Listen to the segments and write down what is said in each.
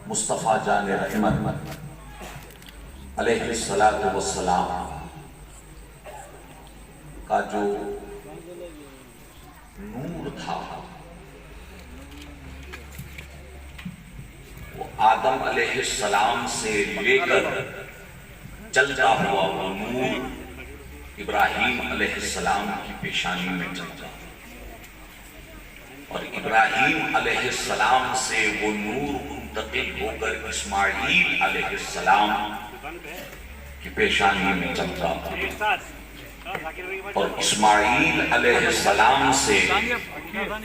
مصطفیٰ جان رحمت علیہ السلام کا جو نور تھا وہ آدم علیہ السلام سے لے کر چلتا ہوا وہ نور ابراہیم علیہ السلام کی پیشانی میں چلتا اور ابراہیم علیہ السلام سے وہ نور منتقل ہو کر اسماعیل علیہ السلام کی پیشانی میں چلتا اور اسماعیل علیہ السلام سے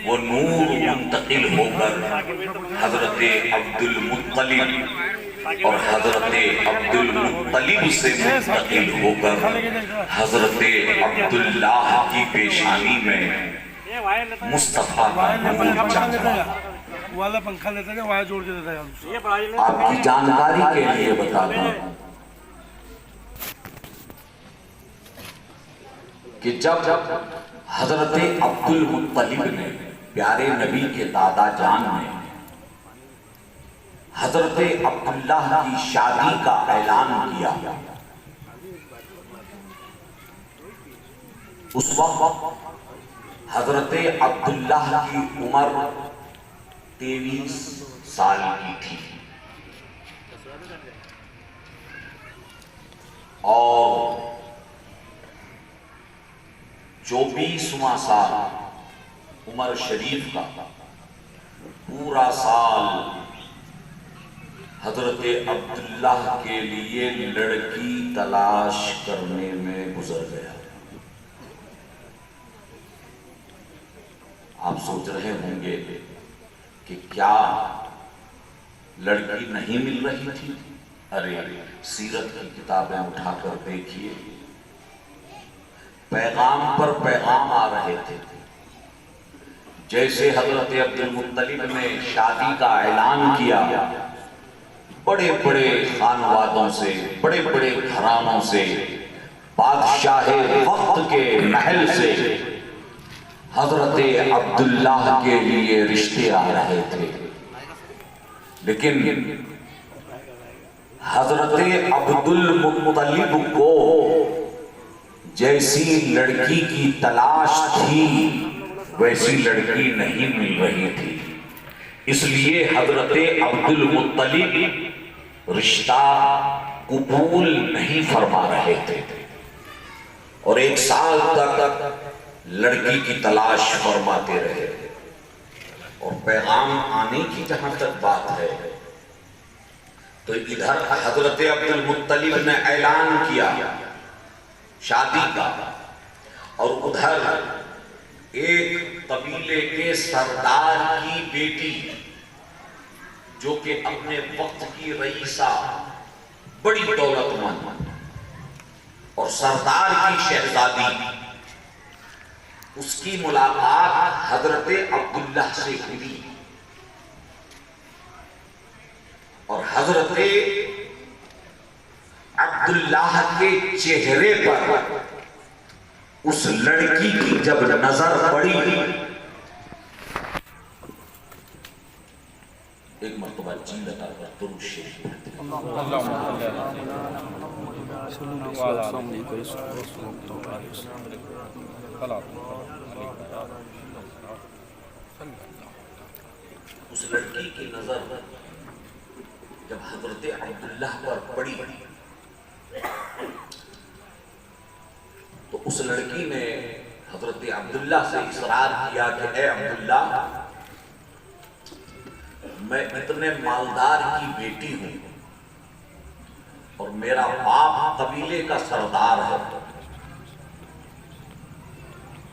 وہ نور منتقل ہو کر حضرت عبد المطلب اور حضرت عبد المطلب سے منتقل ہو کر حضرت عبداللہ کی پیشانی میں مصطفیٰ کا نور چمکا۔ والا پنکھا لیتا ہے وہاں جوڑ کے دیتا ہے۔ آپ کی جانکاری کے لیے بتاتا ہوں کہ جب حضرت عبد المطلب نے پیارے نبی کے دادا جان نے حضرت عبداللہ کی شادی کا اعلان کیا، اس وقت حضرت عبداللہ کی عمر 23 سال کی تھی اور 24واں سال عمر شریف کا پورا سال حضرت عبداللہ کے لیے لڑکی تلاش کرنے میں گزر گیا۔ آپ سوچ رہے ہوں گے کہ کیا لڑکی نہیں مل رہی تھی؟ ارے سیرت کی کتابیں اٹھا کر دیکھیے، پیغام پر پیغام آ رہے تھے۔ جیسے حضرت عبد المطلب نے شادی کا اعلان کیا، بڑے بڑے خانوادوں سے، بڑے بڑے گھرانوں سے، بادشاہ وقت کے محل سے حضرت عبداللہ کے لیے رشتے آ رہے تھے، لیکن حضرت عبد المطلب کو جیسی لڑکی کی تلاش تھی ویسی لڑکی نہیں مل رہی تھی، اس لیے حضرت عبد المطلب رشتہ قبول نہیں فرما رہے تھے اور 1 سال تک لڑکی کی تلاش فرماتے رہے۔ اور پیغام آنے کی جہاں تک بات ہے تو ادھر حضرت عبد المطلب نے اعلان کیا شادی کا، اور ادھر ایک قبیلے کے سردار کی بیٹی جو کہ اپنے وقت کی رئیسہ، بڑی دولت مند اور سردار کی شہزادی، اس کی ملاقات حضرت عبداللہ سے ہوئی اور حضرت عبداللہ کے چہرے پر اس لڑکی کی جب نظر پڑی، ایک مرتبہ جی لگا کر درود شریف اس لڑکی کی نظر جب حضرت عبداللہ پر پڑی تو اس لڑکی نے حضرت عبداللہ سے اصرار کیا کہ اے عبداللہ، میں اتنے مالدار کی بیٹی ہوں اور میرا باپ قبیلے کا سردار ہے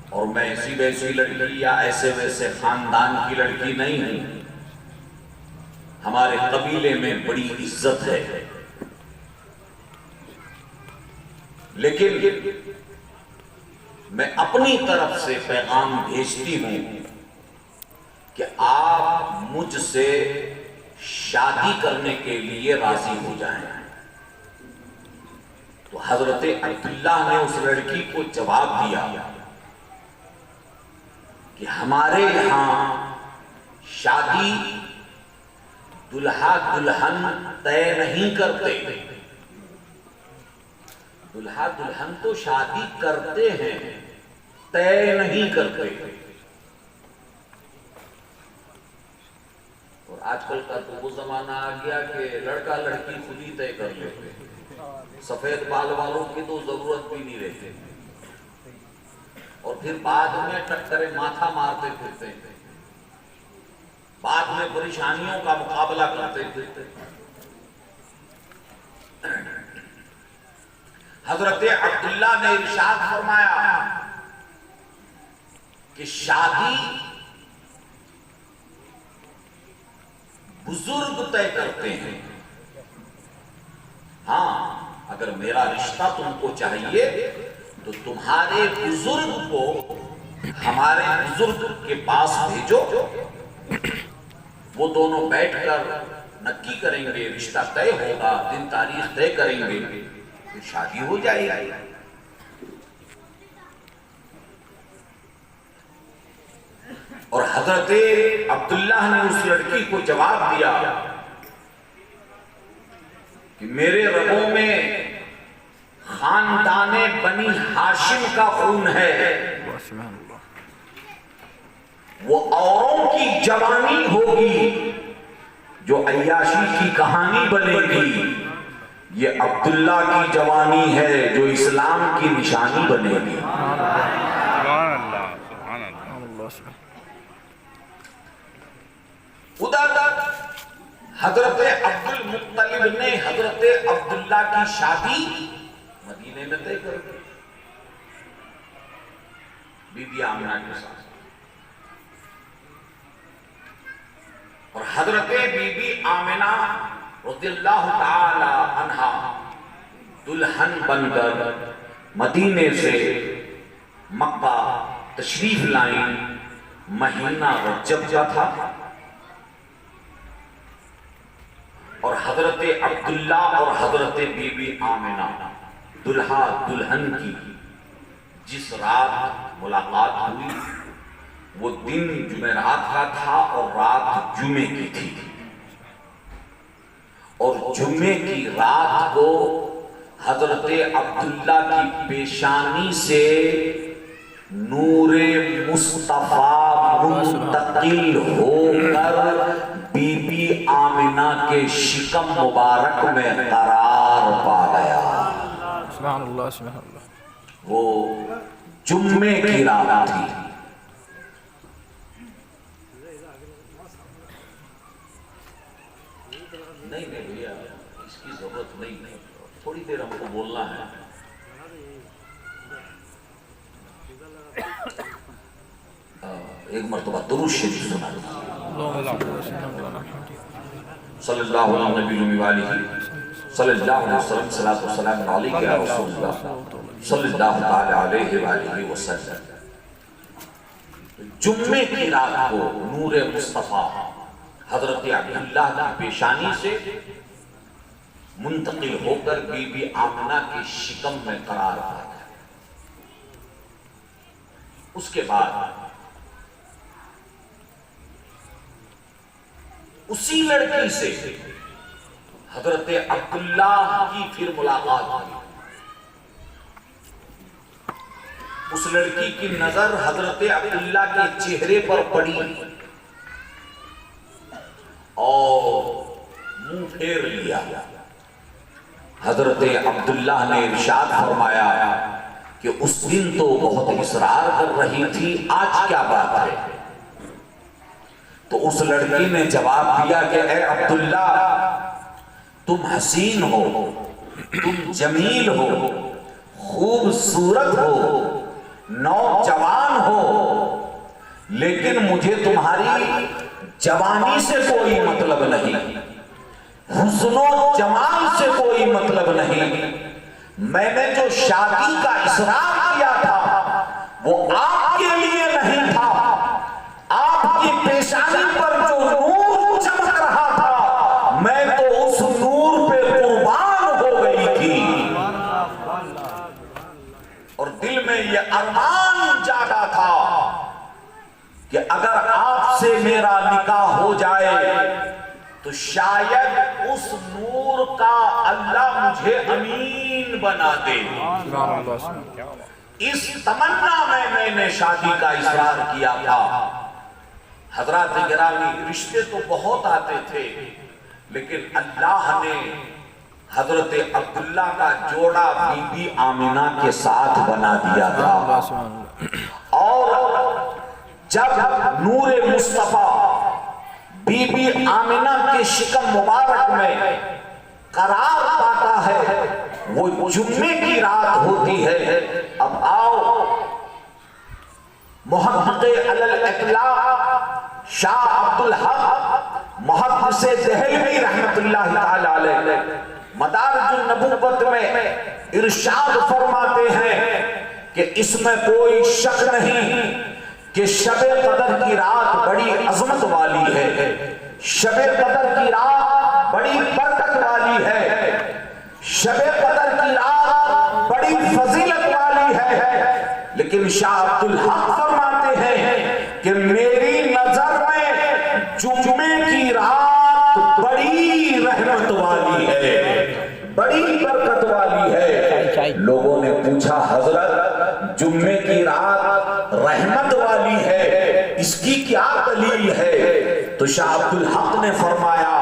اور میں ایسی ویسی لڑکی یا ایسے ویسے خاندان کی لڑکی نہیں ہوں، ہمارے قبیلے میں بڑی عزت ہے، لیکن میں اپنی طرف سے پیغام بھیجتی ہوں کہ آپ مجھ سے شادی کرنے کے لیے راضی ہو جائیں۔ تو حضرت عبداللہ نے اس لڑکی کو جواب دیا کہ ہمارے یہاں شادی دلہا دلہن طے نہیں کرتے، دلہا دلہن تو شادی کرتے ہیں، طے نہیں کرتے۔ اور آج کل کا تو وہ زمانہ آ گیا کہ لڑکا لڑکی خود ہی طے کر لیتے، سفید بال والوں کی تو ضرورت بھی نہیں رہتی، اور پھر بعد میں ٹکرے ماتھا مارتے پھرتے ہیں، بعد میں پریشانیوں کا مقابلہ کرتے پھرتے۔ حضرت عبداللہ نے ارشاد فرمایا کہ شادی بزرگ طے کرتے ہیں، ہاں اگر میرا رشتہ تم کو چاہیے تو تمہارے بزرگ کو ہمارے بزرگ کے پاس بھیجو، وہ دونوں بیٹھ کر نکی کریں گے، رشتہ طے ہوگا، دن تاریخ طے کریں گے، پھر شادی ہو جائے گی۔ اور حضرت عبداللہ نے اس لڑکی کو جواب دیا کہ میرے رگوں میں خاندان بنی ہاشم کا خون ہے، وہ اوروں کی جوانی ہوگی جو عیاشی کی کہانی بنے گی، یہ عبداللہ کی جوانی ہے جو اسلام کی نشانی بنے گی۔ ادھر حضرت عبد المطلب نے حضرت عبداللہ کی شادی مدینے میں طے کر دی، بی بی آمنہ کے ساتھ، اور حضرت بی بی آمنہ رضی اللہ تعالی عنہا دلہن بن کر مدینے سے مکہ تشریف لائیں، مہینہ رجب کا تھا، اور حضرت عبداللہ اور حضرت بی بی آمنہ دلہا دلہن کی جس رات ملاقات ہوئی وہ دن جمعرات کا تھا اور رات جمعے کی تھی، اور جمعے کی رات کو حضرت عبداللہ کی پیشانی سے نور مصطفیٰ منتقل ہو کر بی بی آمنہ کے شکم مبارک میں قرار پا گیا۔ سبحان اللہ سبحان اللہ۔ وہ جمعے کی رات تھی، نہیں بھیا اس کی ضرورت نہیں، تھوڑی دیر ہم کو بولنا ہے۔ ایک مرتبہ درود شریف سنا صلی اللہ علیہ نبی وآلہ صلی اللہ علیہ وسلم، صلاۃ والسلام علیک یا رسول اللہ صلی اللہ تعالی علیہ وآلہ وسلم۔ جمعے کی رات کو نور مصطفیٰ حضرت عبداللہ کی پیشانی سے منتقل ہو کر بی بی آمنہ کے شکم میں قرار پا گیا۔ اس کے بعد اسی لڑکی سے حضرت عبداللہ کی پھر ملاقات ہوئی۔ اس لڑکی کی نظر حضرت عبداللہ کے چہرے پر پڑی اور منہ پھیر لیا۔ حضرت عبداللہ نے ارشاد فرمایا کہ اس دن تو بہت اصرار کر رہی تھی، آج کیا بات ہے؟ تو اس لڑکی نے جواب دیا کہ اے عبداللہ، تم حسین ہو، تم جمیل ہو، خوبصورت ہو، نوجوان ہو، لیکن مجھے تمہاری جوانی سے کوئی مطلب نہیں، حسن و جمال سے کوئی مطلب نہیں، میں نے جو شادی کا اصرار کیا تھا وہ آپ کے لیے نہیں تھا، آپ کی پیشانی پر جو نور چمک رہا تھا میں تو اس نور پہ قربان ہو گئی تھی، اور دل میں یہ ارمان جاگا تھا کہ اگر آپ سے میرا نکاح ہو جائے تو تو شاید اس نور کا اللہ مجھے امین بنا دے۔ سبحان اللہ سبحان اللہ۔ اس تمنا میں نے شادی کا اصرار کیا تھا۔ حضرات گرامی، رشتے تو بہت آتے تھے، لیکن اللہ نے حضرت عبداللہ کا جوڑا بی بی آمنہ کے ساتھ بنا دیا تھا۔ اور جب نور مصطفیٰ بی بی آمنہ کے شکم مبارک میں قرار پاتا ہے، وہ جمعے کی رات ہوتی ہے۔ اب آؤ محقق علی الاطلاق شاہ عبدالحق محدث دہلوی رحمت اللہ تعالی علیہ مدارج النبوت میں ارشاد فرماتے ہیں کہ اس میں کوئی شک نہیں کہ شب قدر کی رات بڑی عظمت والی ہے، شب قدر کی رات بڑی برکت والی ہے، شب قدر کی رات بڑی فضیلت والی ہے۔ لیکن شاہ عبدالحق فرماتے ہیں کہ میری نظر میں جمعے کی رات بڑی رحمت والی ہے، بڑی برکت والی ہے۔ لوگوں نے پوچھا حضرت جمعے کی رات رحمت والی ہے، اس کی کیا دلیل ہے؟ تو شاہ عبدالحق نے فرمایا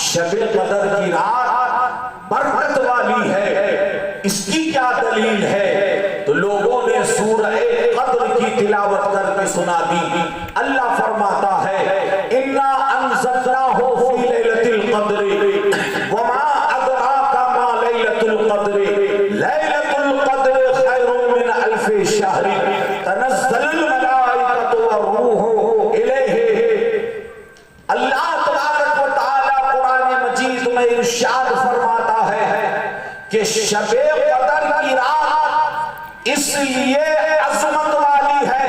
شب قدر کی رات برکت والی ہے، اس کی کیا دلیل ہے؟ تو لوگوں نے سورہ قدر کی تلاوت کر کے سنا دی۔ اللہ فرماتا ہے اِنَّا أَنزَلْنَاهُ فِي لَيْلَةِ الْقَدْرِ وَمَا أَدْرَاكَ مَا لَيْلَةُ الْقَدْرِ لَيْلَةُ الْقَدْرِ خَيْرٌ مِّنْ أَلْفِ شَهْرٍ تَنَزَّلُ الْمَلَائِكَةُ وَالرُّوحُ إِلَيْهِ۔ اللہ تبارک و تعالیٰ قرآن مجید میں ارشاد فرماتا ہے کہ شب قدر کی رات اس لیے عظمت والی ہے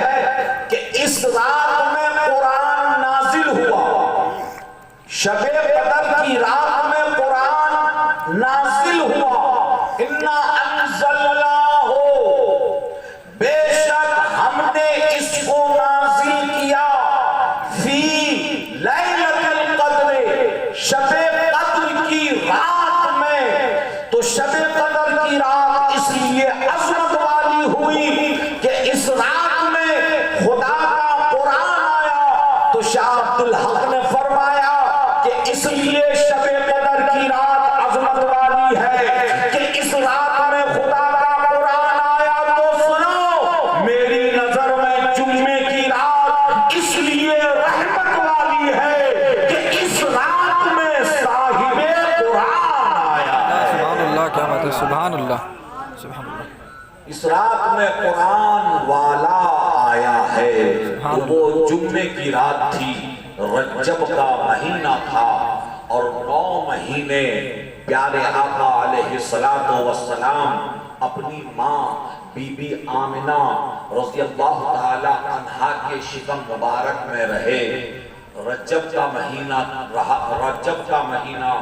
کہ اس رات میں قرآن نازل ہوا، شب قدر کی رات میں قرآن نازل ہوا۔ اِنَّا أَنزَلْنَاهُ، بے شک ہم نے اس کو نازل کیا، فی لیلۃ القدر، شب قدر کی رات میں۔ تو شب قدر کی رات اس لیے عظمت والی ہوئی کہ اس رات میں خدا کا قرآن آیا۔ تو شاہ عبدالحق نے فرمایا کہ اس لیے شب قدر کی رات عظمت والی ہے کہ اس رات میں خدا کا قرآن آیا۔ تو سنو، میری نظر میں جمعے کی رات اس لیے رحمت والی ہے کہ اس رات میں صاحب قرآن آیا۔ سبحان اللہ، کیا بات ہے، سبحان اللہ سبحان اللہ۔ اس رات میں قرآن والا آیا ہے۔ تو وہ جمعے کی رات تھی، رجب کا مہینہ تھا، اور 9 مہینے پیارے آقا علیہ السلام اپنی ماں بی بی آمنہ رضی اللہ تعالی عنہا کے شکم مبارک میں رہے۔ رجب کا مہینہ رہا، رجب کا مہینہ،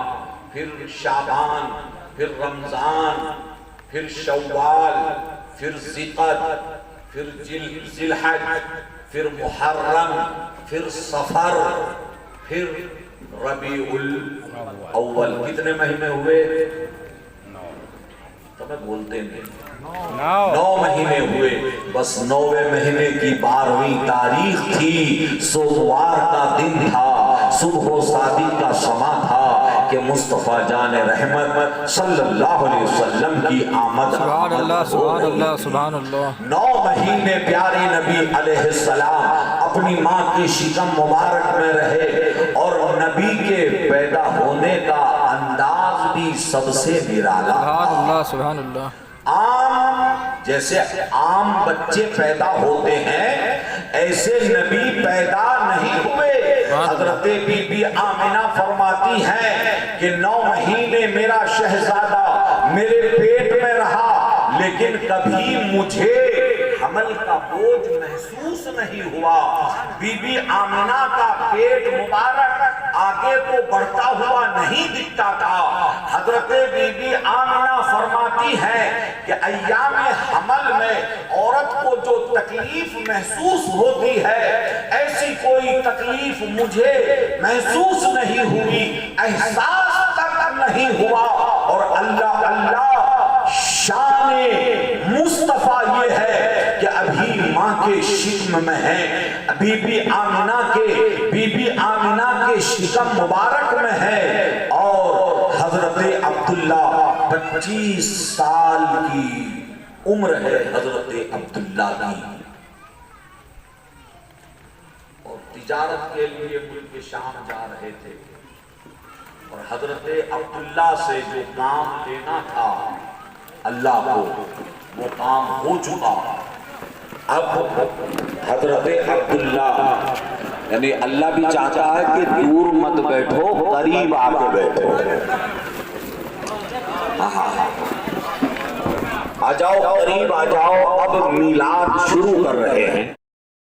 پھر شعبان، پھر رمضان، پھر شوال، پھر ذیقعد، پھر ذی الحج، پھر محرم، پھر صفر، پھر ربیع الاول۔ کتنے مہینے ہوئے؟ تمہیں بولتے نہیں، 9 مہینے ہوئے۔ بس 9ویں مہینے کی 12ویں تاریخ تھی، سوموار کا دن تھا، صبح و صادق کا سما تھا کہ مصطفیٰ جان رحمت صلی اللہ علیہ وسلم کی آمد۔ سبحان اللہ سبحان اللہ سبحان اللہ۔ 9 مہینے پیارے نبی علیہ السلام اپنی ماں کی شکم مبارک میں رہے، اور نبی کے پیدا ہونے کا انداز بھی سب سے نرالا۔ سبحان اللہ سبحان اللہ۔ عام جیسے عام بچے پیدا ہوتے ہیں، ایسے نبی پیدا نہیں ہوئے۔ حضرت بی بی آمنہ فرماتی ہیں کہ 9 مہینے میرا شہزادہ میرے پیٹ میں رہا، لیکن کبھی مجھے حمل کا بوجھ محسوس نہیں ہوا۔ بی بی آمنہ کا پیٹ مبارک آگے تو بڑھتا ہوا نہیں دکھتا تھا۔ حضرت بی بی آمنہ فرماتی ہے کہ ایام حمل میں عورت کو جو تکلیف محسوس ہوتی ہے، ایسی کوئی تکلیف مجھے محسوس نہیں ہوئی۔ احساس تک نہیں ہوا. اور اللہ اللہ شان مصطفیٰ یہ ہے کہ ابھی ماں کے شکم میں ہے، بی بی آمنہ کے شکم مبارک میں ہے. اور حضرت عبداللہ 25 سال کی عمر ہے حضرت عبداللہ کی. اور تجارت کے لیے ملک شام جا رہے تھے، اور حضرت عبداللہ سے جو کام لینا تھا اللہ کو وہ کام ہو چکا. اب حضرت عبداللہ یعنی اللہ بھی چاہتا ہے کہ دور مت بیٹھو، قریب آ کے بیٹھو. آ جاؤ، قریب آ جاؤ. اب میلاد شروع کر رہے ہیں.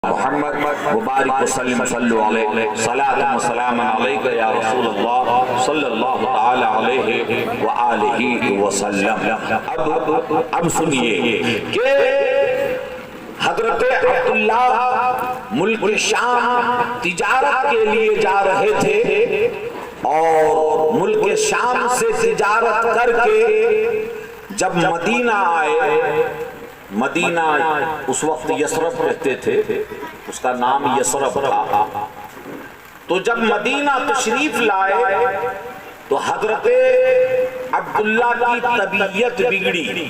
محمد مبارک وسلم صلو علیہ صلاۃ و سلام علیک یا رسول اللہ صلی اللہ تعالی علیہ وآلہ وسلم. اب سنیے کہ حضرت عبداللہ ملک شام تجارت کے لیے جا رہے تھے، اور ملک شام سے تجارت کر کے جب مدینہ آئے، مدینہ اس وقت یثرب رہتے تھے، اس کا نام یثرب تھا. تو جب مدینہ تشریف لائے تو حضرت عبداللہ کی طبیعت بگڑی.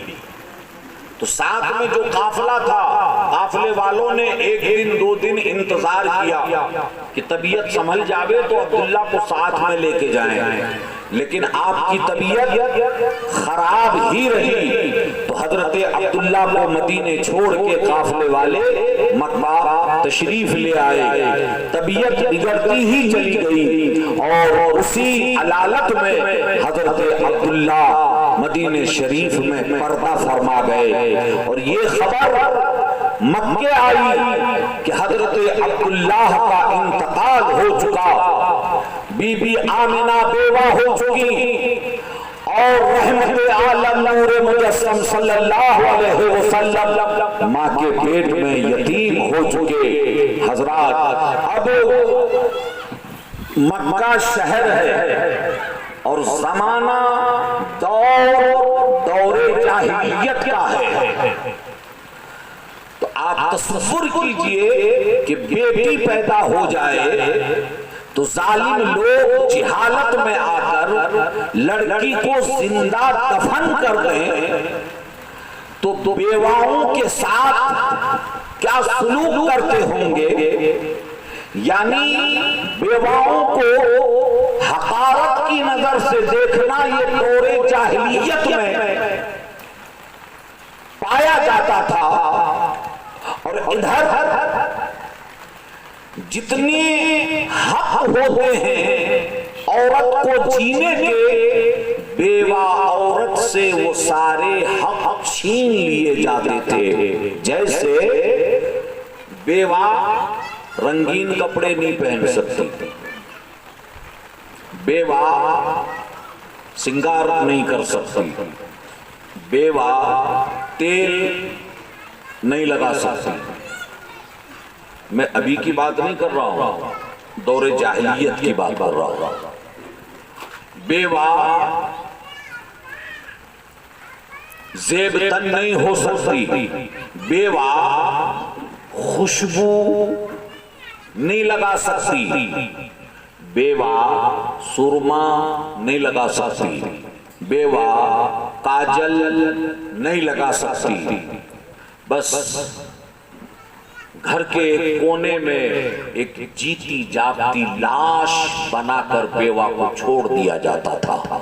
تو ساتھ میں جو قافلہ تھا، قافلے والوں نے 1 دن 2 دن انتظار کیا کہ طبیعت سنبھل جاوے تو عبداللہ کو ساتھ میں لے کے جائیں، لیکن آپ کی طبیعت خراب ہی رہی. تو حضرت عبداللہ کو مدینے چھوڑ کے قافلے والے مکہ تشریف لے آئے. طبیعت بگڑتی ہی چلی گئی، اور اسی علالت میں حضرت عبداللہ مدینے شریف میں پردہ فرما گئے. اور یہ خبر مکہ آئی کہ حضرت عبداللہ کا انتقال ہو چکا، بی بی آمنہ بیوہ ہو چکی، اور رحمت عالم نور مجسم صلی اللہ علیہ وسلم ماں کے پیٹ میں یتیم ہو چکے. حضرات اب مکہ شہر ہے، اور زمانہ دور جاہلیت کا ہے. تو آپ تصور کیجئے کہ بیٹی پیدا ہو جائے تو ظالم لوگ جہالت میں آ کر لڑکی کو زندہ دفن کر دیں، تو بیواؤں کے ساتھ کیا سلوک کرتے ہوں گے. یعنی بیواؤں کو حقارت کی نظر سے دیکھنا یہ دور جاہلیت میں پایا جاتا تھا. اور ادھر جتنے حق ہوتے ہیں عورت کو جینے کے، بیوہ عورت سے وہ سارے حق چھین لیے جاتے تھے. جیسے بیوہ رنگین کپڑے نہیں پہن سکتی، بیوہ سنگار نہیں کر سکتی، بیوہ تیل نہیں لگا سکتی. میں ابھی کی بات نہیں کر رہا ہوں، دور جاہلیت کی بات کر رہا ہوں. بیوہ زیب تن نہیں ہو سکتی، بیوہ خوشبو نہیں لگا سکتی، بیوہ سرما نہیں لگا سکتی، بیوہ کاجل نہیں لگا سکتی. بس گھر کے کونے میں ایک جیتی جاگتی لاش بنا کر بیوہ کو چھوڑ دیا جاتا تھا.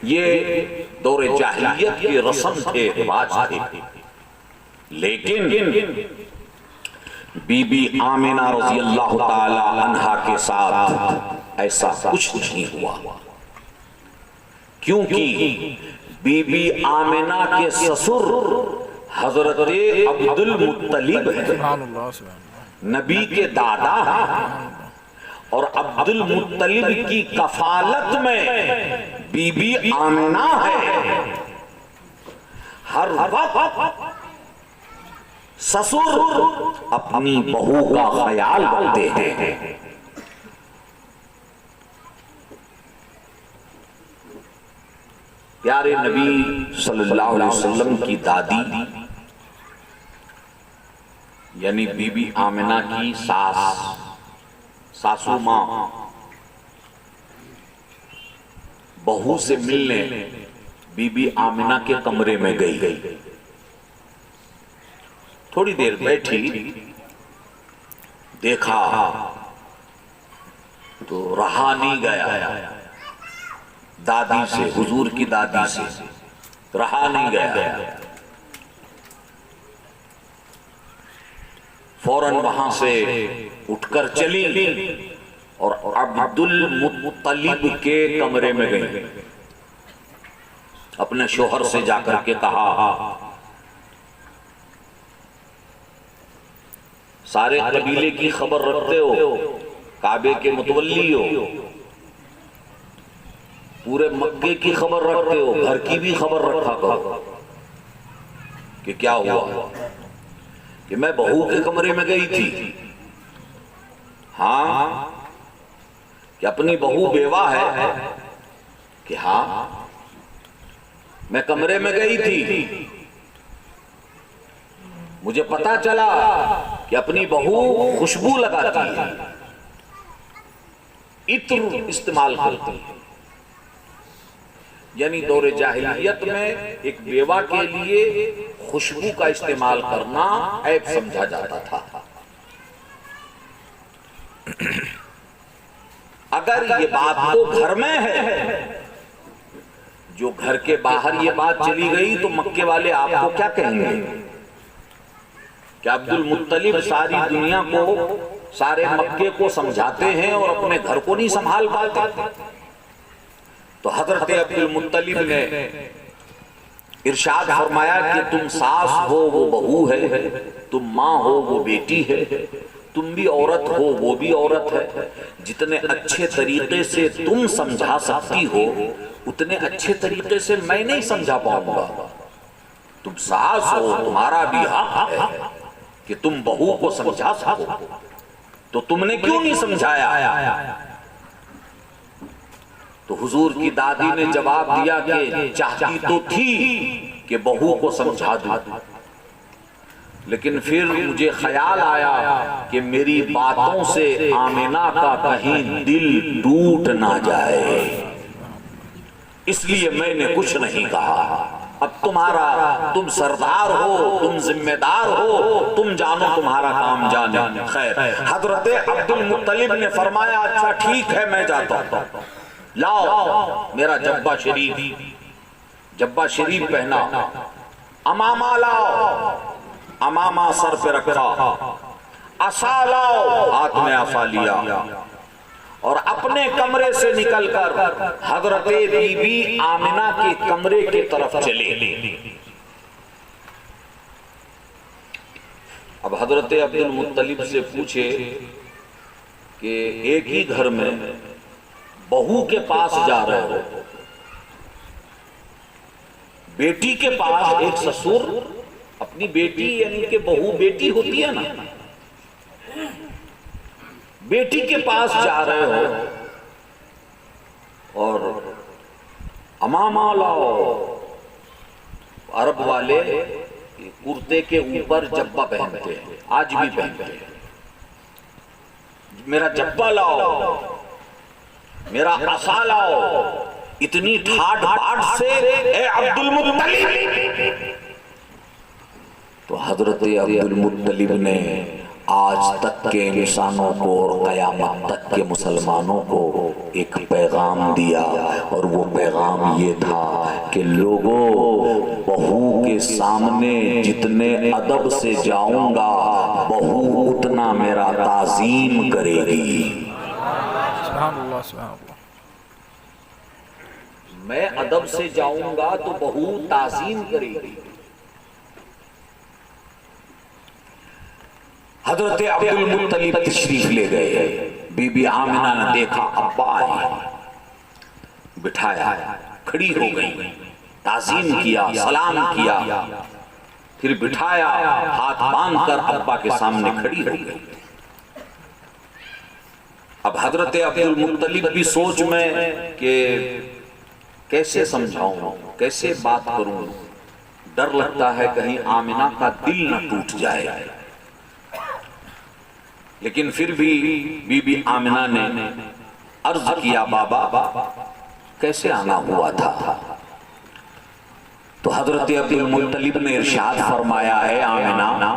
یہ دور جاہلیت کی رسم تھے، رواج تھے. لیکن بی بی آمنہ رضی اللہ تعالی عنہا کے ساتھ ایسا کچھ نہیں ہوا، کیونکہ بی بی آمنہ کے سسر حضرت عبد المطلب ہے، نبی کے دادا ہیں، اور عبد المطلب کی کفالت میں بی بی آمنہ ہے. ہر وقت سسر اپنی بہو کا خیال رکھتے ہیں. پیارے نبی صلی اللہ علیہ وسلم کی دادی یعنی بی بی آمنہ کی ساسو ماں بہو سے ملنے بی بی آمنہ کے کمرے میں گئی. تھوڑی دیر بیٹھی، دیکھا تو رہا نہیں گیا دادی سے، حضور کی دادی سے رہا نہیں گیا. فوراً وہاں سے اٹھ کر چلی اور عبد المطلب کے کمرے میں گئی. اپنے شوہر سے جا کر کے کہا، سارے قبیلے کی خبر رکھتے ہو، کعبے کے متولی ہو، پورے مکے کی خبر رکھتے ہو، گھر کی بھی خبر رکھا کرو کہ کیا ہوا کہ میں بہو کے کمرے میں گئی تھی. ہاں کہ اپنی بہو بیوہ ہے کہ ہاں میں کمرے میں گئی تھی، مجھے پتا چلا کہ اپنی بہو خوشبو لگاتی ہے، عطر استعمال کرتی ہے. یعنی دور جاہلیت میں ایک بیوہ کے لیے خوشبو کا استعمال کرنا عیب سمجھا جاتا تھا. اگر یہ بات تو گھر میں ہے، جو گھر کے باہر یہ بات چلی گئی تو مکے والے آپ کو کیا کہیں گے کہ عبد المطلب ساری دنیا کو، سارے مکے کو سمجھاتے ہیں اور اپنے گھر کو نہیں سنبھال پاتے. تو حضرت عبد المطلب نے ارشاد فرمایا کہ تم ساس ہو وہ بہو ہے، تم ماں ہو وہ بیٹی ہے، تم بھی عورت ہو وہ بھی عورت ہے. جتنے اچھے طریقے سے تم سمجھا سکتی ہو اتنے اچھے طریقے سے میں نہیں سمجھا پاؤں گا. تم ساس ہو، تمہارا بھی حق ہے کہ تم بہو کو سمجھا سکو، تو تم نے کیوں نہیں سمجھایا؟ تو حضور کی دادی نے جواب دیا کہ چاہتی تو تھی کہ بہو کو سمجھا دوں، لیکن پھر مجھے خیال آیا کہ میری باتوں سے آمنہ کا کہیں دل ٹوٹ نہ جائے، اس لیے میں نے کچھ نہیں کہا. اب تم سردار ہو، تم ذمہ دار ہو، تم جانو تمہارا کام جانے. خیر، حضرت عبد المطلب نے فرمایا اچھا ٹھیک ہے میں جاتا ہوں، لاؤ میرا جبہ شریف پہنا، امامہ لاؤ، امامہ سر پہ رکھا، عصا لاؤ، ہاتھ میں عصا لیا اور اپنے کمرے سے نکل کر حضرت بی بی آمنہ کے کمرے کی طرف چلے. اب حضرت عبد المطلب سے پوچھے کہ ایک ہی گھر میں بہو کے پاس جا رہے ہو، بیٹی کے پاس، ایک سسر اپنی بیٹی یعنی کہ بہو بیٹی ہوتی ہے نا، بیٹی کے پاس جا رہے ہو اور امامہ لاؤ. عرب والے کرتے کے اوپر جبہ پہنتے ہیں، آج بھی پہنتے ہیں. میرا جبہ لاؤ، میرا عصا لاؤ. اتنی ٹھاٹ باٹ سے اے عبد المطلب. تو حضرت عبد المطلب نے آج تک کے انسانوں کو اور قیامت تک کے مسلمانوں کو ایک پیغام دیا، اور وہ پیغام یہ تھا کہ لوگوں، بہو کے سامنے جتنے ادب سے جاؤں گا بہو اتنا میرا تعظیم کرے گی. سبحان اللہ سبحان اللہ. میں ادب سے جاؤں گا تو بہو تعظیم کرے گی. حضرت عبد المطلب تشریف لے گئے. بی بی آمنہ نے دیکھا ابا آئے، بٹھایا، کھڑی ہو گئی، تعظیم کیا، سلام کیا، پھر بٹھایا، ہاتھ باندھ کر ابا کے سامنے کھڑی ہو گئی. اب حضرت عبد المطلب بھی سوچ میں کہ کیسے سمجھاؤں، کیسے بات کروں، ڈر لگتا ہے کہیں آمنہ کا دل نہ ٹوٹ جائے۔ لیکن پھر بھی بی بی آمنہ نے عرض کیا بابا کیسے آنا ہوا تھا؟ تو حضرت عبد المطلب نے ارشاد فرمایا ہے آمنہ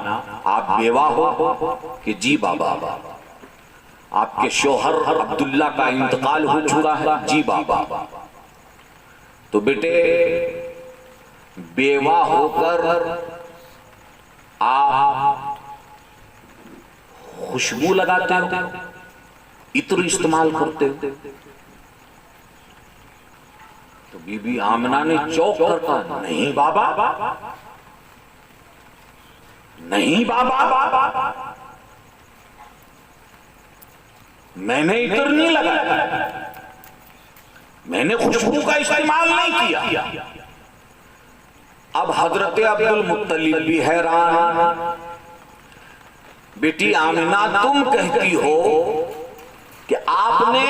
آپ بیوہ ہو؟ کہ جی بابا۔ آپ کے شوہر عبداللہ کا انتقال ہو چکا ہے؟ جی بابا۔ تو بیٹے بیوہ ہو کر آپ خوشبو لگاتے ہو، عطر استعمال کرتے ہو؟ تو بی بی آمنہ نے چوک کر کہا نہیں بابا، نہیں بابا، میں نے عطر نہیں لگایا، میں نے خوشبو کا استعمال نہیں کیا۔ اب حضرت عبد المطلب بھی حیران، بیٹی آمنہ تم کہتی ہو کہ آپ نے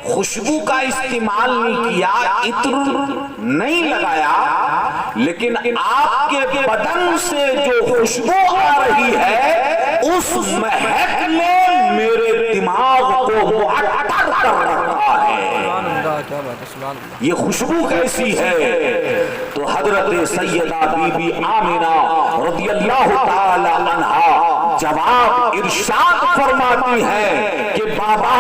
خوشبو کا استعمال نہیں کیا، عطر نہیں لگایا، لیکن آپ کے بدن سے جو خوشبو آ رہی ہے اس مہک نے میرے دماغ کو معطر کر رکھا ہے۔ یہ خوشبو کیسی ہے؟ تو حضرت سیدہ بی بی آمنہ رضی اللہ تعالی عنہا جواب ارشاد فرماتی ہے کہ بابا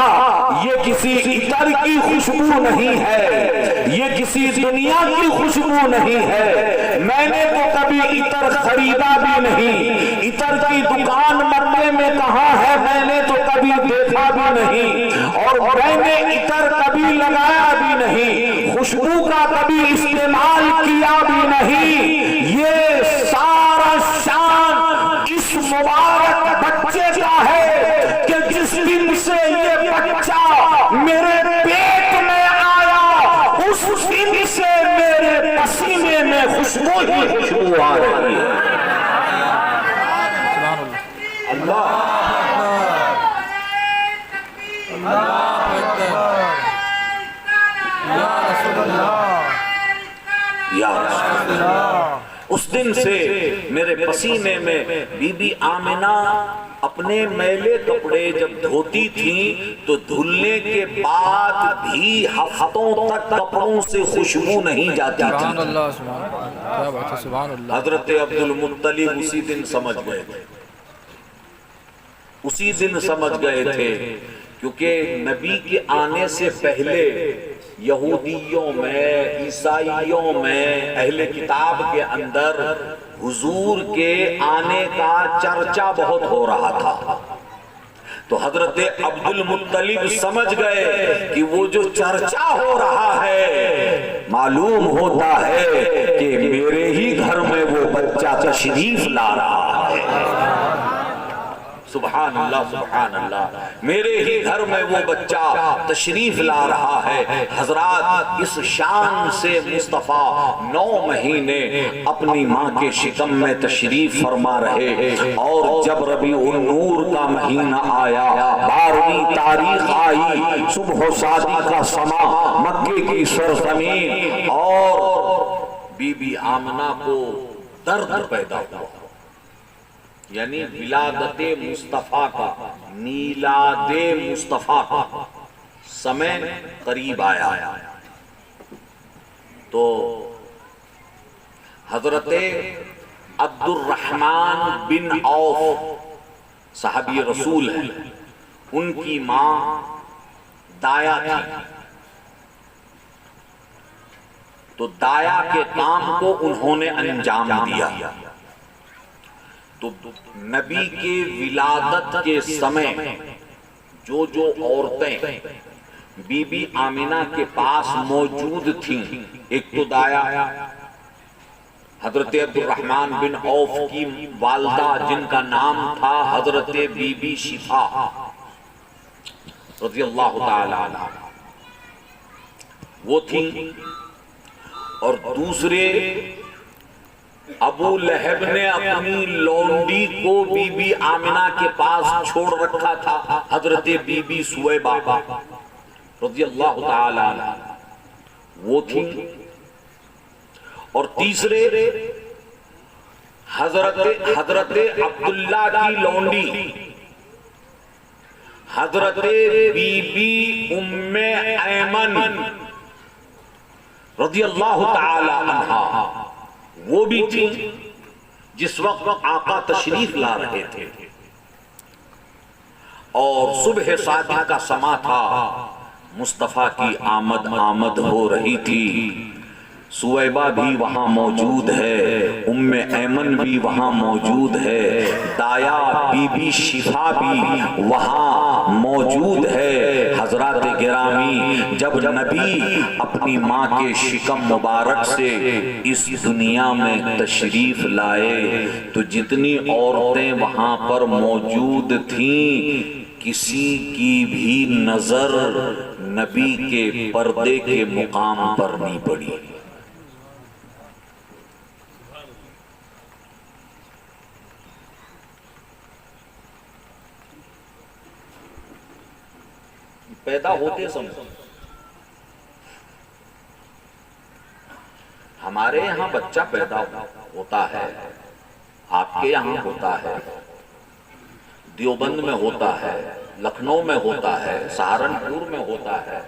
یہ کسی عطر کی خوشبو نہیں ہے، یہ کسی دنیا کی خوشبو نہیں ہے، میں نے تو کبھی عطر خریدا بھی نہیں، عطر کی دکان مکے میں کہاں ہے میں نے تو کبھی دیکھا بھی نہیں، اور میں نے عطر کبھی لگایا بھی نہیں، خوشبو کا کبھی استعمال کیا بھی نہیں۔ یہ سارا شان اس مبارک بچے کا ہے کہ جس دن سے یہ بچہ میرے پیٹ میں آیا اس دن سے میرے پسینے میں خوشبو ہی خوشبو آ رہی ہے۔ اللہ یا رسول اللہ، اس دن سے میرے پسینے میں بی بی آمنہ اپنے میلے کپڑے جب دھوتی تھیں تو دھلنے کے بعد بھی ہفتوں تک کپڑوں سے خوشبو نہیں جاتی تھی۔ حضرت عبد المطلب اسی دن سمجھ گئے تھے، اسی دن سمجھ گئے تھے، کیونکہ نبی کے آنے سے پہلے یہودیوں میں، عیسائیوں میں، اہل کتاب کے اندر حضور کے آنے کا چرچا بہت ہو رہا تھا۔ تو حضرت عبد المطلب سمجھ گئے کہ وہ جو چرچا ہو رہا ہے معلوم ہوتا ہے کہ میرے ہی گھر میں وہ بچہ تشریف لا رہا ہے۔ سبحان اللہ سبحان اللہ، میرے ہی گھر میں وہ بچہ تشریف لا رہا ہے۔ حضرات اس شان سے مصطفیٰ 9 مہینے اپنی ماں کے شکم میں تشریف فرما رہے، اور جب ربیع النور کا مہینہ آیا، 12ویں تاریخ آئی، صبح شادی کا سما، مکے کی سرزمین، اور بی بی آمنہ کو درد پیدا ہوا، یعنی ولادت مصطفیٰ کا، میلاد مصطفیٰ کا سمے قریب آیا۔ تو حضرت عبد الرحمن بن عوف صحابی رسول ہیں، ان کی ماں دایا تھی، تو دایا کے کام کو انہوں نے انجام دیا۔ تو نبی کے ولادت کے سمے جو عورتیں بی بی آمنہ کے پاس موجود تھیں، ایک تو دایا، حضرت عبد الرحمن بن عوف کی والدہ جن کا نام تھا حضرت بی بی شفا رضی اللہ تعالی عنہ، وہ تھیں، اور دوسرے ابو لہب نے اپنی لونڈی کو بی بی آمنہ کے پاس چھوڑ رکھا تھا، حضرت بی بی سویبہ رضی اللہ تعالی عنہ۔ وہ تھی، اور تیسرے حضرت عبداللہ کی لونڈی حضرت بی بی ام ایمن رضی اللہ تعالی عنہا، وہ بھی تھی جس وقت آقا تشریف لا رہے تھے اور صبح صادق کا سما تھا، مصطفیٰ کی آمد ہو رہی تھی، سویبہ بھی وہاں موجود ہے، ام ایمن بھی وہاں موجود ہے، دایا بی بی شفا بھی وہاں موجود ہے۔ حضرات گرامی، جب نبی اپنی ماں کے شکم مبارک سے اس دنیا میں تشریف لائے تو جتنی عورتیں وہاں پر موجود تھیں، کسی کی بھی نظر نبی کے پردے کے مقام پر نہیں پڑی۔ پیدا ہوتے سمجھ، ہمارے یہاں بچہ پیدا ہوتا ہے، آپ کے یہاں ہوتا ہے، دیوبند میں ہوتا ہے، لکھنؤ میں ہوتا ہے، سہارنپور میں ہوتا ہے،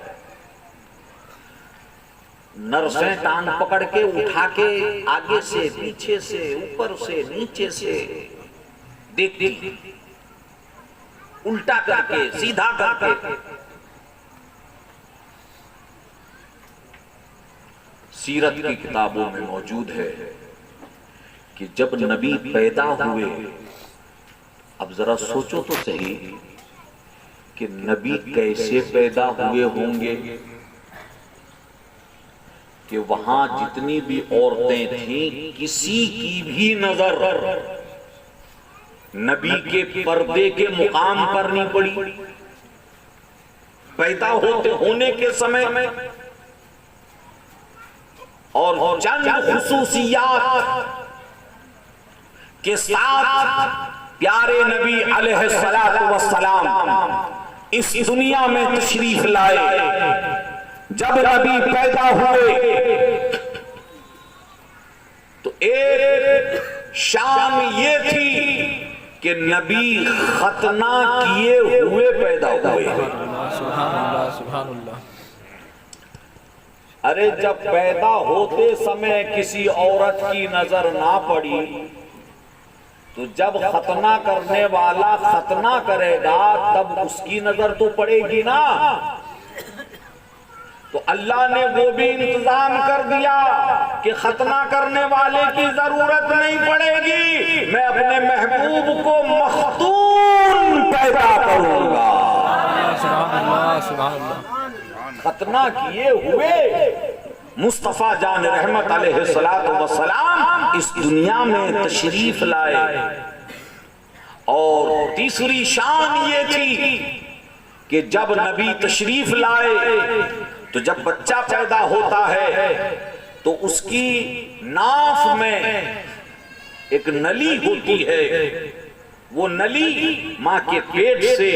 نرسیں ٹانگ پکڑ کے اٹھا کے آگے سے پیچھے سے اوپر سے نیچے سے دیکھتی، الٹا کر کے سیدھا کر کے۔ سیرت کی کتابوں میں موجود ہے کہ جب نبی پیدا ہوئے، اب ذرا سوچو تو صحیح کہ نبی کیسے پیدا ہوئے ہوں گے کہ وہاں جتنی بھی عورتیں تھیں کسی کی بھی نظر نبی کے پردے کے مقام پر نہیں پڑی۔ پیدا ہونے کے سمے اور چند خصوصیات کے ساتھ پیارے نبی علیہ السلام اس دنیا میں تشریف لائے۔ جب نبی پیدا ہوئے تو ایک شان یہ تھی کہ نبی ختنہ کیے ہوئے پیدا ہوئے۔ سبحان اللہ سبحان اللہ۔ ارے جب پیدا ہوتے سمے کسی عورت کی نظر نہ پڑی تو جب ختنہ کرنے والا ختنہ کرے گا تب اس کی نظر تو پڑے گی نا۔ تو اللہ نے وہ بھی انتظام کر دیا کہ ختنہ کرنے والے کی ضرورت نہیں پڑے گی، میں اپنے محبوب کو مختون پیدا کروں گا۔ سبحان اللہ سبحان اللہ۔ ختنہ کیے ہوئے مصطفیٰ جان رحمت علیہ السلام اس دنیا میں تشریف لائے۔ اور تیسری شان یہ تھی کہ جب نبی تشریف لائے تو جب بچہ پیدا ہوتا ہے تو اس کی ناف میں ایک نلی ہوتی ہے، وہ نلی ماں کے پیٹ سے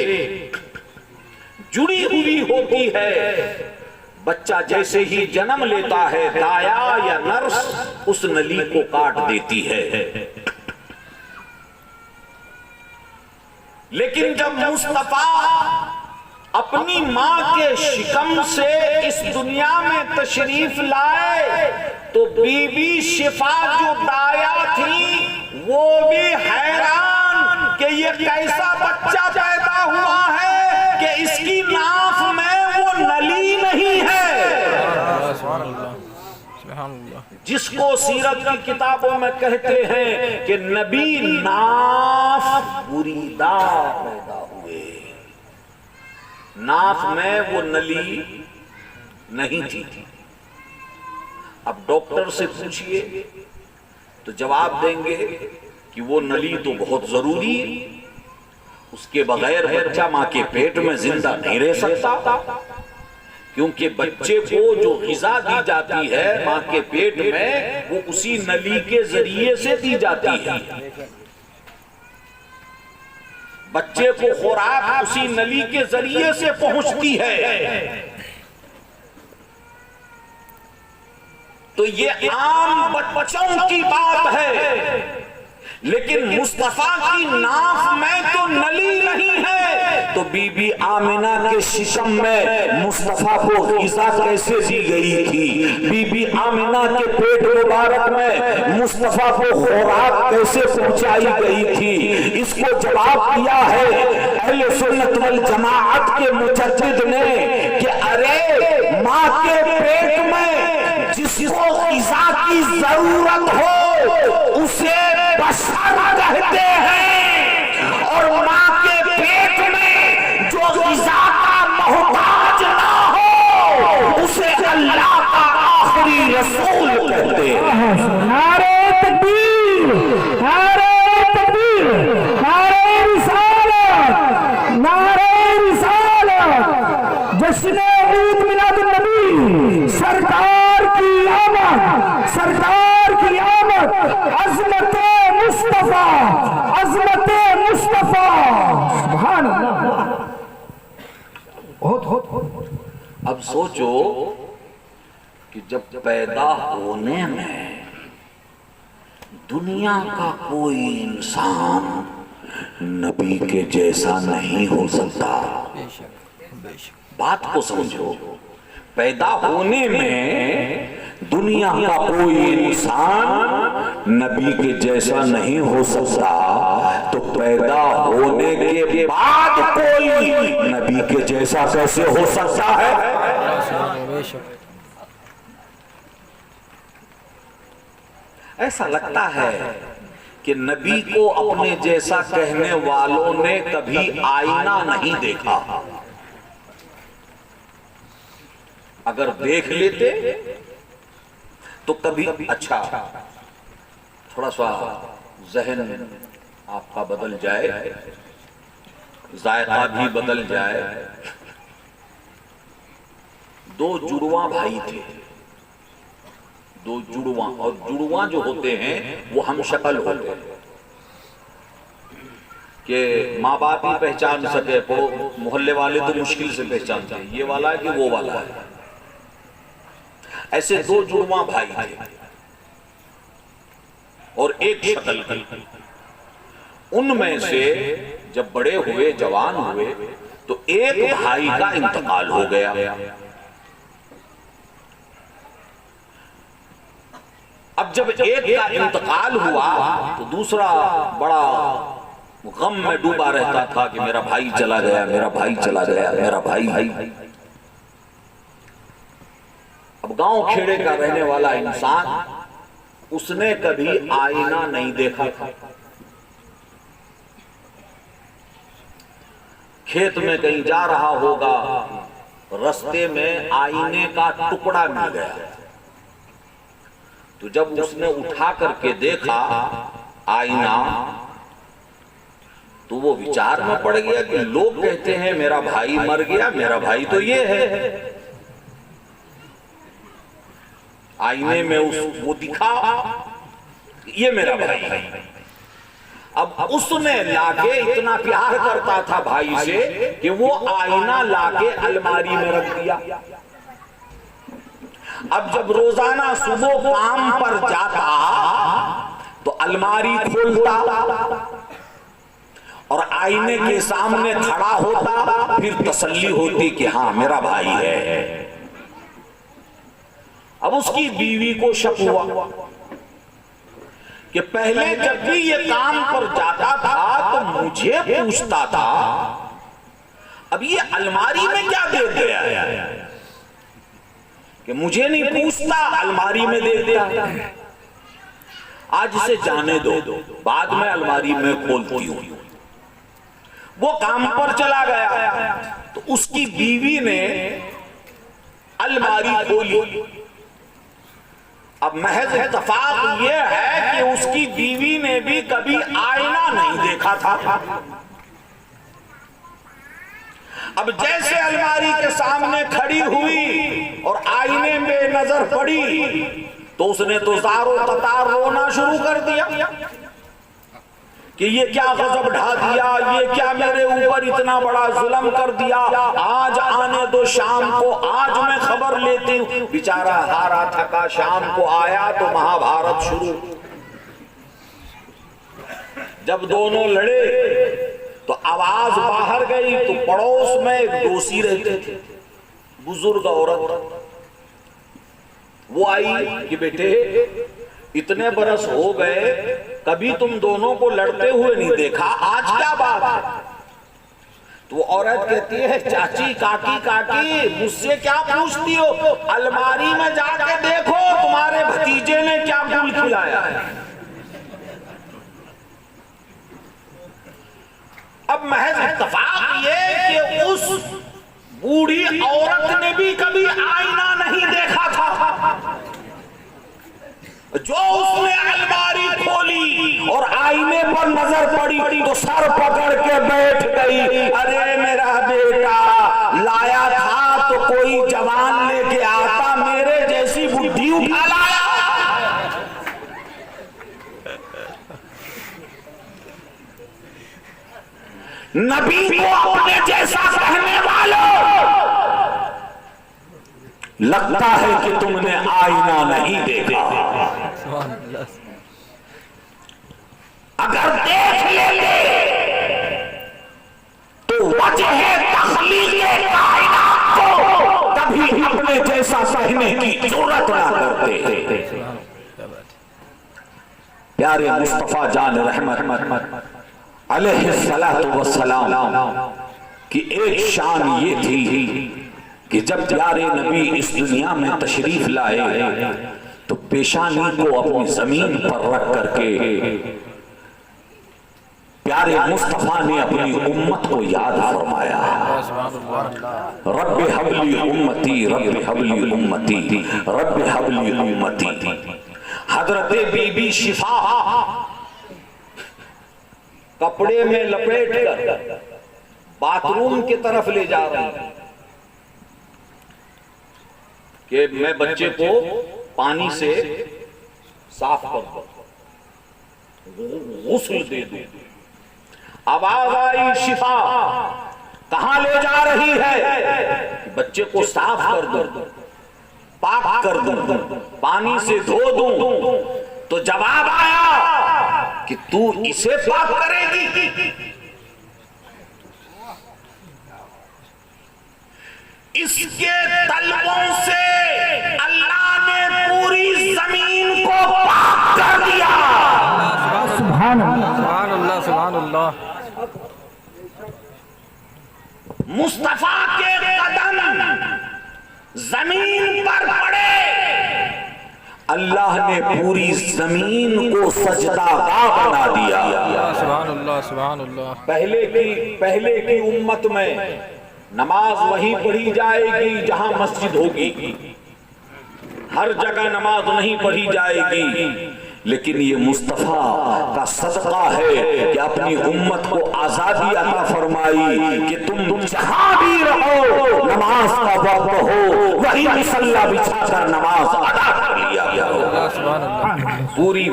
جڑی ہوئی ہوتی ہے۔ بچہ جیسے ہی جنم لیتا ہے دایا یا نرس اس نلی کو کاٹ دیتی ہے، لیکن جب مصطفیٰ اپنی ماں کے شکم سے اس دنیا میں تشریف لائے تو بی بی شفا جو دایا تھی وہ بھی حیران کہ یہ کیسا بچہ پیدا ہوا ہے کہ اس کی ناف میں وہ نلی نہیں ہے۔ سبحان اللہ سبحان اللہ۔ جس کو سیرت کی کتابوں میں کہتے ہیں کہ نبی ناف بریدہ پیدا ہوئے، ناف میں وہ نلی نہیں تھی۔ اب ڈاکٹر سے پوچھئے تو جواب دیں گے کہ وہ نلی تو بہت ضروری ہے، اس کے بغیر بچہ ماں کے پیٹ میں زندہ نہیں رہ سکتا، کیونکہ بچے کو جو غذا دی جاتی ہے ماں کے پیٹ میں وہ اسی نلی کے ذریعے سے دی جاتی ہے، بچے کو خوراک اسی نلی کے ذریعے سے پہنچتی ہے۔ تو یہ عام بچوں کی بات ہے، لیکن مصطفیٰ کی ناف میں تو نلی نہیں ہے، تو بی بی آمنہ کے ششم میں مصطفیٰ کو غذا کیسے دی گئی تھی؟ بی بی آمنہ کے پیٹ مبارک میں مصطفیٰ کو خوراک کیسے پہنچائی گئی تھی؟ اس کو جواب دیا ہے اہل سنت والجماعت کے مجدد نے کہ ارے ماں کے پیٹ میں جس کو غذا کی ضرورت ہو اسے بشر کہتے ہیں، اور ماں کے پیٹ میں جو غذا کا محتاج نہ ہو اسے اللہ کا آخری رسول کہتے ہیں۔ نعرہ تکبیر، نعرہ تکبیر، نعرہ رسالت، نعرہ رسالت، جشن عید میلاد النبی، سرکار کی آمد، سرکار کی آمد، عظمت مصطفیٰ، عظمت مصطفیٰ، سبحان اللہ۔ اب سوچو کہ جب پیدا ہونے میں دنیا کا کوئی انسان نبی کے جیسا نہیں ہو سکتا، بات کو سمجھو، پیدا ہونے میں دنیا کا کوئی انسان نبی کے جیسا نہیں ہو سکتا، تو پیدا ہونے کے بعد کوئی نبی کے جیسا کیسے ہو سکتا ہے؟ ایسا لگتا ہے کہ نبی کو اپنے جیسا کہنے والوں نے کبھی آئینہ نہیں دیکھا، اگر دیکھ لیتے تو کبھی اچھا تھوڑا سا ذہن آپ کا بدل جائے، ذائقہ بھی بدل جائے۔ دو جڑواں بھائی تھے، دو جڑواں، اور جڑواں جو ہوتے ہیں وہ ہم شکل ہوتے ہیں کہ ماں باپ ہی پہچان سکے، محلے والے تو مشکل سے پہچانتے ہیں یہ والا ہے کہ وہ والا ہے۔ ایسے دو جڑواں بھائی تھے اور ایک شکل کی، ان میں سے جب بڑے ہوئے، جوان ہوئے، تو ایک بھائی کا انتقال ہو گیا۔ اب جب ایک کا انتقال ہوا تو دوسرا بڑا غم میں ڈوبا رہتا تھا کہ میرا بھائی چلا گیا، میرا بھائی چلا گیا، میرا بھائی۔ اب گاؤں کھیڑے کا رہنے والا انسان، اس نے کبھی آئینہ نہیں دیکھا تھا۔ کھیت میں کہیں جا رہا ہوگا، رستے میں آئینے کا ٹکڑا مل گیا، تو جب اس نے اٹھا کر کے دیکھا آئینہ تو وہ وچار میں پڑ گیا کہ لوگ کہتے ہیں میرا بھائی مر گیا، میرا بھائی تو یہ ہے۔ آئینے میں وہ دکھا یہ میرا بھائی ہے۔ اب اس نے لا کے اتنا پیار کرتا تھا بھائی سے کہ وہ آئینہ لا کے الماری میں رکھ دیا۔ اب جب روزانہ صبح کام پر جاتا تو الماری کھولتا اور آئینے کے سامنے کھڑا ہوتا، پھر تسلی ہوتی کہ ہاں میرا بھائی ہے۔ اب اس کی بیوی کو شک ہوا کہ پہلے جب بھی یہ کام پر جاتا تھا تو مجھے پوچھتا تھا، اب یہ الماری میں کیا دے گیا ہے کہ مجھے نہیں پوچھتا، الماری میں دے دیا۔ آج اسے جانے دو، بعد میں الماری میں کھولتی ہوں۔ وہ کام پر چلا گیا تو اس کی بیوی نے الماری کھولی۔ اب محض اتفاق یہ ہے کہ اس کی بیوی نے بھی کبھی آئینہ نہیں دیکھا تھا۔ اب جیسے الماری کے سامنے کھڑی ہوئی اور آئینے میں نظر پڑی تو اس نے تو زار و قطار رونا شروع کر دیا کہ یہ کیا غضب ڈھا دیا، یہ کیا میرے اوپر اتنا بڑا ظلم کر دیا، آج آنے دو شام کو، آج میں خبر لیتی ہوں۔ بیچارہ ہارا تھکا شام کو آیا تو مہا بھارت شروع۔ جب دونوں لڑے تو آواز باہر گئی تو پڑوس میں ایک ڈوسی رہتے تھے، بزرگ عورت، وہ آئی کہ بیٹے اتنے برس ہو گئے کبھی تم دونوں کو لڑتے ہوئے نہیں دیکھا، آج کیا بات ہے؟ تو وہ عورت کہتی ہے چاچی کاکی کاکی مجھ سے کیا پوچھتی ہو، الماری میں جا کے دیکھو تمہارے بھتیجے نے کیا پھول کھلایا ہے۔ اب محض اتفاق یہ کہ اس بوڑھی عورت نے بھی کبھی آئینہ نہیں دیکھا تھا، جو اس نے الماری کھولی اور آئینے پر نظر پڑی تو سر پکڑ کے بیٹھ گئی، ارے میرا بیٹا لایا تھا تو کوئی جوان لے کے آتا، میرے جیسی بڈھی اٹھا لایا۔ نبی کو اپنے جیسا کہنے والوں لگتا ہے کہ تم نے آئینہ نہیں دیکھا، اگر دیکھ لیتے تو وجہ تخلیق کائنات کو کبھی اپنے جیسا کہنے کی جرات نہ کرتے۔ پیارے مصطفیٰ جان رحمت علیہ السلام کی ایک شان یہ تھی کہ جب پیارے نبی اس دنیا میں تشریف لائے تو پیشانی کو اپنی زمین پر رکھ کر کے پیارے مصطفیٰ نے اپنی امت کو یاد فرمایا، رب حبلی امتی رب حبلی امتی رب حبلی امتی۔ حضرت بی بی شفا کپڑے میں لپیٹ کر باتھ روم کی طرف لے جا رہی ہیں کہ میں بچے کو پانی سے صاف کر دوں، غسل دے دوں۔ آواز آئی شفا کہاں لے جا رہی ہے؟ بچے کو صاف کر دوں، پاک کر دوں، پانی سے دھو دوں۔ تو جواب آیا کہ تو اسے پاک کرے گی؟ اس کے طلبوں سے اللہ نے پوری زمین کو پاک کر دیا۔ سبحان اللہ سبحان اللہ سبحان اللہ۔ مصطفیٰ کے قدم زمین پر پڑے، اللہ نے پوری زمین کو سجدہ گاہ بنا دیا۔ سبحان اللہ سبحان اللہ۔ پہلے کی امت میں نماز وہیں پڑھی جائے گی جہاں مسجد ہوگی، ہر جگہ نماز نہیں پڑھی جائے گی، لیکن یہ مصطفیٰ کا صدقہ ہے کہ اپنی امت کو آزادی عطا فرمائی کہ تم جہاں بھی رہو، نماز کا وقت ہو وہی مصلی بچھا کر نماز ادا کر لیا گیا۔ پوری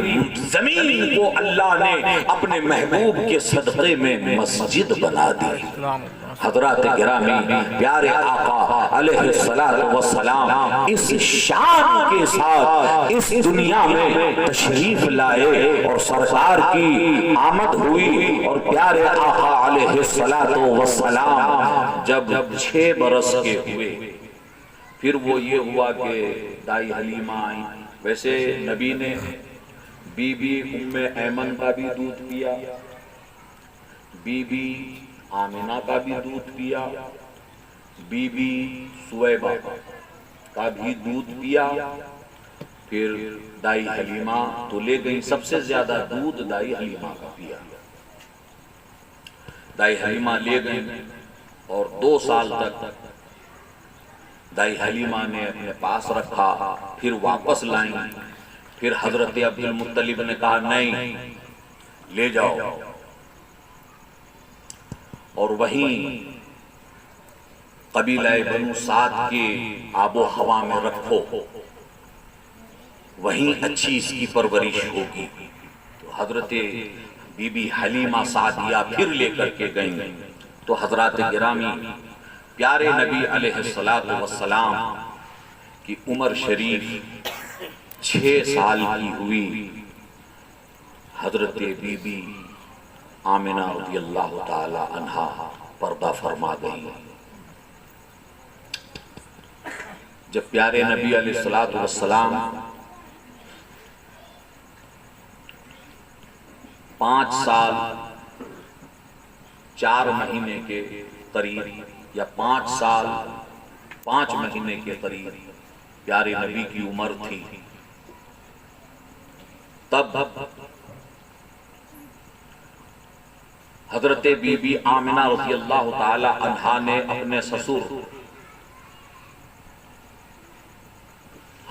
زمین کو اللہ نے اپنے محبوب کے صدقے میں مسجد بنا دی۔ حضرات گرامی، پیارے آقا علیہ السلام اس شان کے ساتھ اس دنیا میں تشریف لائے اور سرکار کی آمد ہوئی، اور پیارے آقا علیہ السلام جب 6 برس کے ہوئے پھر وہ یہ ہوا کہ دائی حلیمہ آئیں۔ ویسے نبی نے بی بی ام ایمن کا بھی دودھ پیا، بی بی آمنہ کا بھی دودھ پیا، بی بی سویبہ کا بھی دودھ پیا، پھر دائی حلیمہ تو لے گئی، سب سے زیادہ دودھ دائی حلیمہ کا پیا۔ دائی حلیمہ لے گئی اور 2 سال تک دائی حلیمہ نے اپنے پاس رکھا، پھر واپس لائیں۔ پھر حضرت عبد المطلب نے کہا نہیں لے جاؤ، اور وہیں قبیلہ بنو سعد کے آب و ہوا میں رکھو، وہیں اچھی اس کی پرورش ہوگی۔ تو حضرت بی بی حلیمہ سعدیہ پھر لے کر کے گئیں تو حضرات گرامی پیارے نبی علیہ السلام کی عمر شریف 6 سال کی ہوئی. حضرت بی بی آمنہ رضی اللہ تعالی عنہا پردہ فرما گئی. جب پیارے نبی علیہ السلام 5 سال 4 مہینے کے قریب یا 5 سال 5 مہینے کے قریب پیارے نبی کی عمر تھی، تب حضرت بی بی آمنہ رضی اللہ تعالی عنہا نے اپنے سسر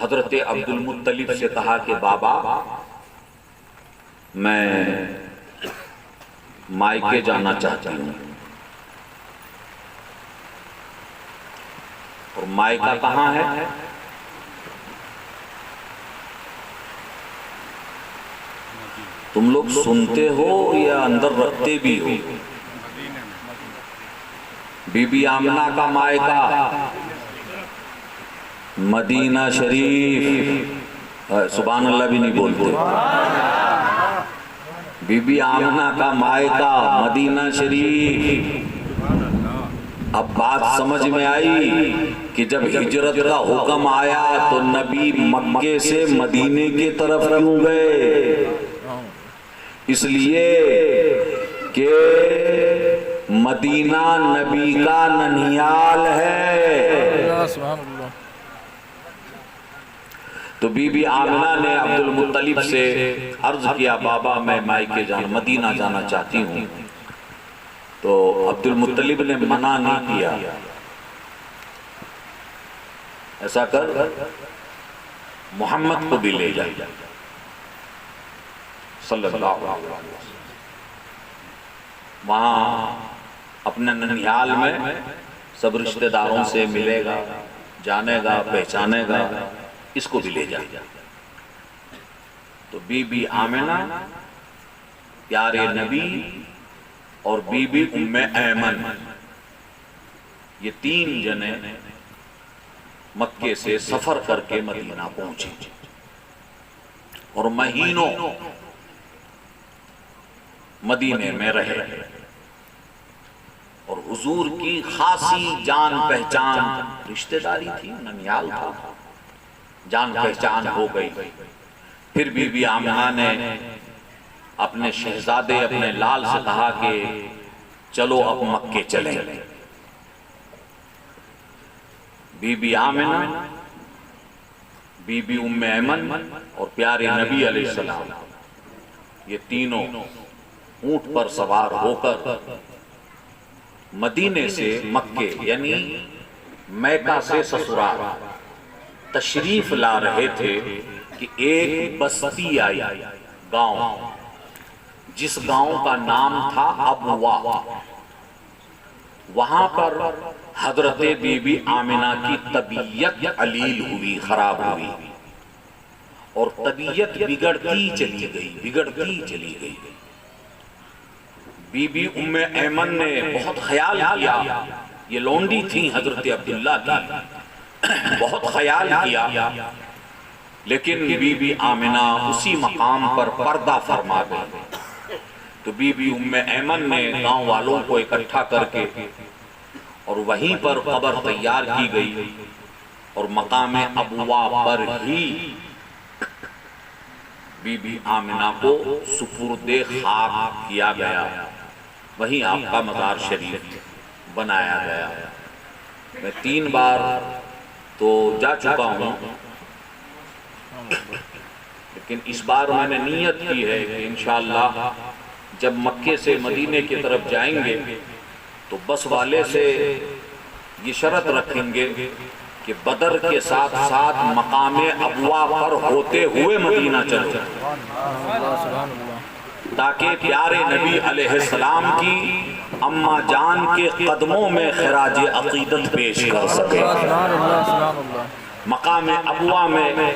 حضرت عبد المطلب سے کہا کہ بابا میں مائکے جانا چاہتی ہوں. اور مائکہ کہاں ہے؟ تم لوگ سنتے ہو یا اندر رکھتے بھی ہو؟ بی بی آمنہ کا مائکہ مدینہ شریف. سبحان اللہ بھی نہیں بولتے. بی بی آمنہ کا مائکہ مدینہ شریف. اب بات سمجھ میں آئی کہ جب ہجرت کا حکم آیا تو نبی مکے سے مدینے کی طرف کیوں گئے؟ اس لیے کہ مدینہ نبی کا ننھیال ہے. تو بی بی آمنہ نے عبد المطلب سے عرض کیا بابا میں مائکے مدینہ جانا چاہتی ہوں. تو عبد المطلب نے منع نہیں کیا. ایسا کر محمد کو بھی لے جائے صلی اللہ علیہ وسلم. وہاں اپنے ننھیال میں سب رشتہ داروں سے ملے گا، جانے گا، پہچانے گا. اس کو بھی لے جائے. تو بی بی آمنہ، پیارے نبی اور بی بی ام ایمن، یہ 3 جنے مکے سے سفر کر کے مدینہ پہنچے اور مہینوں مدینے میں رہے. اور حضور کی خاصی جان پہچان رشتہ داری تھی، ننھیال تھا، جان پہچان ہو گئی. پھر بی بی آمنہ نے اپنے شہزادے اپنے لال سے کہا کہ چلو اب مکے چلیں. بی بی آمنہ، بی بی ام ایمن اور پیارے نبی علیہ السلام، یہ تینوں اونٹ پر سوار ہو کر مدینے سے مکے یعنی میکہ سے سسرال تشریف لا رہے تھے کہ ایک بستی آئی، گاؤں، جس گاؤں کا نام تھا ابوا. وہاں پر حضرت بی بی آمنہ کی طبیعت علیل ہوئی، خراب ہوئی اور طبیعت بگڑتی چلی گئی. بی بی ام ایمن نے بہت خیال کیا، یہ لونڈی تھی حضرت عبداللہ کی، بہت خیال کیا، لیکن بی بی آمنہ اسی مقام پر پردہ فرما گئی. تو بی بی ام ایمن نے گاؤں والوں کو اکٹھا کر کے اور وہیں پر قبر تیار کی گئی اور مقام ابوا پر ہی بی بی آمنہ کو سپرد خاک کیا گیا. وہیں آپ کا مزار شریف بنایا گیا. میں 3 بار تو جا چکا ہوں، لیکن اس بار میں نے نیت کی ہے کہ انشاءاللہ جب مکے سے مدینے کی طرف جائیں گے تو بس والے سے یہ شرط رکھیں گے کہ بدر کے ساتھ ساتھ مقام ابوا پر ہوتے ہوئے مدینہ چلو، تاکہ پیارے نبی علیہ السلام کی اماں جان کے قدموں میں خراج عقیدت پیش کر سکے. مقام ابوا میں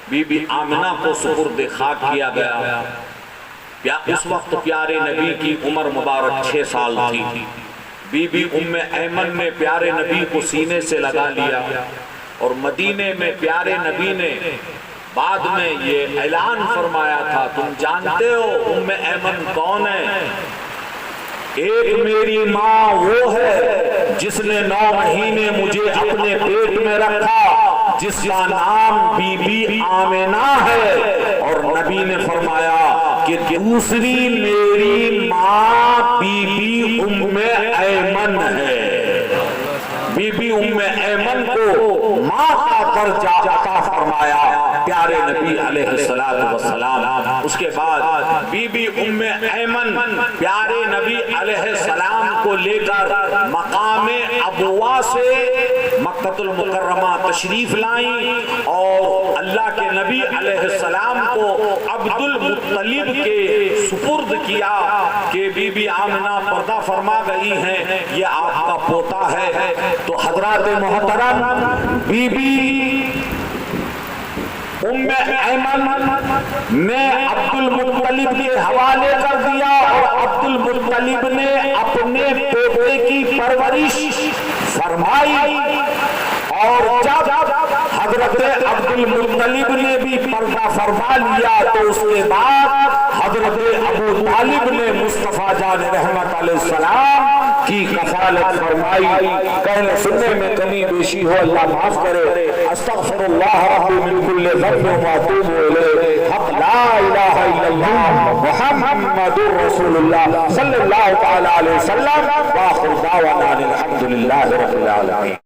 بی بی آمنہ کو سپرد خاک کیا گیا اس وقت پیارے نبی کی عمر مبارک 6 سال تھی. بی بی ام ایمن نے پیارے نبی کو سینے سے لگا لیا اور مدینے میں پیارے نبی نے بعد میں یہ اعلان فرمایا تھا، تم جانتے ہو ام ایمن کون ہے؟ ایک میری ماں وہ ہے جس نے 9 مہینے مجھے اپنے پیٹ میں رکھا، جس کا نام بی بی آمنہ ہے. اور نبی نے فرمایا کہ دوسری میری ماں بی بی ام ایمن ہے. بی بی ام ایمن کو ماں کا درجہ عطا فرمایا پیارے نبی علیہ السلام. اس کے بعد بی بی ام ایمن پیارے نبی علیہ السلام کو لے کر مقام ابوا سے مکہ المکرمہ تشریف لائیں اور اللہ کے نبی علیہ السلام کو عبد المطلب کے سپرد کیا کہ بی بی آمنہ پردہ فرما گئی ہیں، یہ آپ کا پوتا ہے. تو حضرات محترم، بی بی ام ایمن نے عبد المطلب کے حوالے کر دیا اور عبد المطلب نے اپنے بیٹے کی پرورش فرمائی. اور جب حضرت عبد المطلب نے بھی پردہ فرما لیا تو اس کے بعد حضرت ابو طالب نے مصطفیٰ جان رحمت علیہ السلام کی کفالت فرمائی. کہنے سننے میں کمی بیشی ہو اللہ معاف کرے. استغفر اللہ ربی من کل ذنب واتوب الیہ. حق لا الہ الا اللہ محمد رسول اللہ صلی اللہ تعالی علیہ وسلم. واخر دعوانا الحمد للہ رب العالمین.